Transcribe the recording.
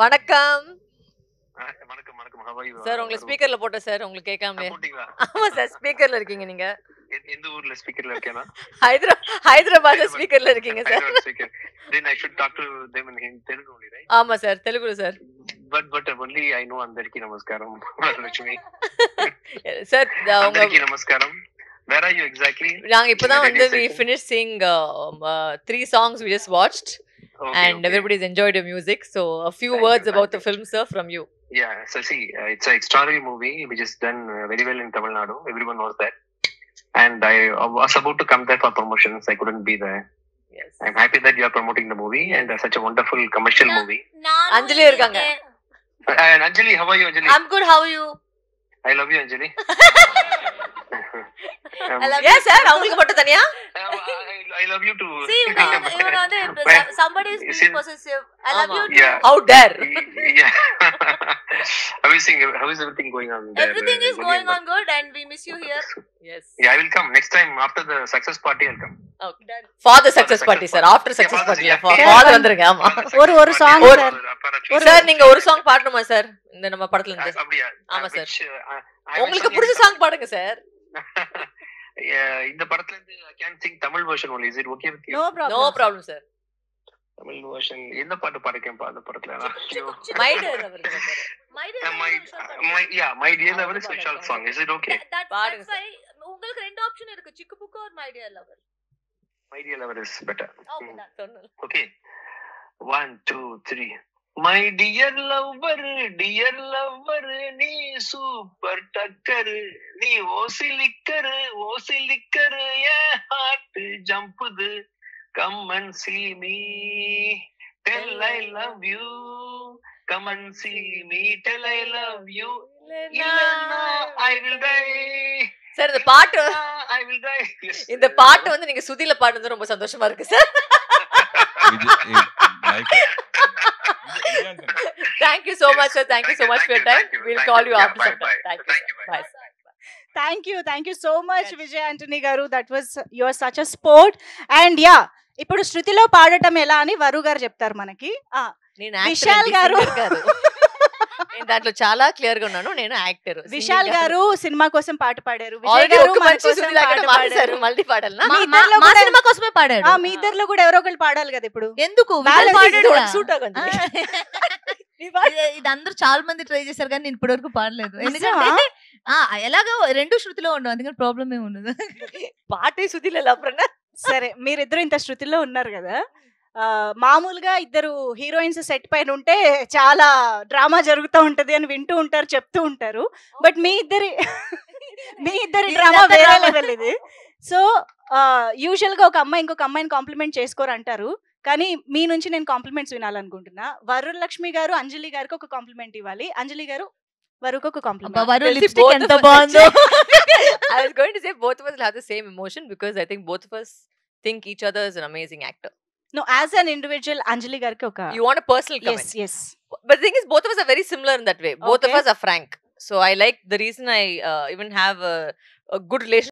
வணக்கம் வணக்கம் வணக்கம். How are you? சார். உங்களை ஸ்பீக்கர்ல போட்டேன் சார், உங்களுக்கு கேட்காமலே. ஆமா சார், ஸ்பீக்கர்ல இருக்கீங்க நீங்க. எந்த ஊர்ல ஸ்பீக்கர்ல இருக்கேனா? ஹைதராபாத்ல ஸ்பீக்கர்ல இருக்கீங்க sir. Then I should talk to them in Telugu only, right? ஆமா சார், தெலுங்குல sir. But only I know Andariki Namaskaram. Lakshmi. Sir Andariki Namaskaram. Where are you exactly? நாங்க இப்பதான் வந்து we finished seeing 3 songs we just watched. Okay, and everybody's enjoyed your music. So a few words about the film, sir, from you. Yeah, so see, it's an extraordinary movie which is done very well in Tamil Nadu. Everyone knows that. And I was about to come there for promotions. I couldn't be there. Yes. I'm happy that you are promoting the movie and such a wonderful commercial movie. Anjali irukanga. And Anjali, how are you, Anjali? I'm good. How are you? I love you, Anjali. Yes, sir. அவங்களுக்கு மட்டும் தனியா? I love you too. See, somebody is being possessive. I love you too. Yeah. How dare? Yeah. How is everything going on there? Everything is going on good and we miss you here. Yes. Yeah, I will come next time after the success party. I'll come. Okay. For the success party, sir. After success party. Father வந்துருங்க. ஆமா. ஒரு song sir, நீங்க ஒரு song பாடணுமா sir? இந்த நம்ம படத்துல இருந்து. அப்படியே. ஆமா சார். உங்களுக்கு பிடிச்ச சாங் பாடுங்க சார். இந்த படத்துல இருந்து I can sing Tamil version only. Is it okay with you? No problem sir. Tamil version என்ன பாட்டு பாடுறேன் அந்த படத்துல? My dear lover. My dear lover is a short song. Is it okay? That's why உங்களுக்கு ரெண்டு option இருக்கு, சிக்கு book or my dear lover. My dear lover is better. Okay, done. Okay. 1 2 3. My dear lover, நீ super டக்கர், நீ ஓசிலிக்கர் என் heart ஜம்புது, come and see me, tell I love you, come and see me, tell I love you, இல்லன்னா I will die. Sir, இந்த பாட்டு I will die. இந்த பாட்டு வந்து நீங்க சுதில பாடுறது ரொம்ப சந்தோஷமா இருக்கு sir. Thank you so much, sir. Thank you so much for your time. We'll call you after some time. Thank you. Thank you so much, Vijay Antony garu. You are such a sport. And yeah, ఇప్పుడు శృతిలో పాడటం ఎలా అని వరు గారు చెప్తారు మనకి. విశాల్ గారు దాంట్లో చాలా క్లియర్ గా ఉన్నాను, నేను యాక్టర్. విశాల్ గారు సినిమా కోసం పాట పాడారు. మళ్ళీ పాడాలి. సినిమా కోసమే పాడారు. మీ ఇద్దరులో కూడా ఎవరో ఒకళ్ళు పాడాలి కదా ఇప్పుడు. ఎందుకు ఇది అందరూ చాలా మంది ట్రై చేశారు కానీ నేను ఇప్పటి వరకు పాడలేదు. ఎందుకంటే ఎలాగో రెండు శృతిలో ఉండవు, అందుకని ప్రాబ్లం ఏమి ఉండదు. పాటే శృతిలో ఎలా? సరే, మీరిద్దరు ఇంత శృతిలో ఉన్నారు కదా, మామూలుగా ఇద్దరు హీరోయిన్స్ సెట్ పైన ఉంటే చాలా డ్రామా జరుగుతూ ఉంటది అని వింటూ ఉంటారు, చెప్తూ ఉంటారు. బట్ మీ ఇద్దరి డ్రామా వేరే లెవెల్ ఇది. సో యూజువల్ గా ఒక అమ్మాయి ఇంకొక అమ్మాయిని కాంప్లిమెంట్ చేసుకోరు అంటారు, కానీ మీ నుంచి నేను కాంప్లిమెంట్స్ వినాలనుకుంటున్నా. వరులక్ష్మి గారు అంజలి గారికి ఒక కాంప్లిమెంట్ ఇవ్వాలి, అంజలి గారు వరుకు ఒక కాంప్లిమెంట్. ఎంత బాగుందో. I was going to say both of us will have the same emotion because I think both of us think each other is an amazing actor. No, as an individual, Anjali garki oka. You want a personal comment? Yes. But the thing is, both of us are very similar in that way. Both of us are frank. So I like the reason I even have a good relationship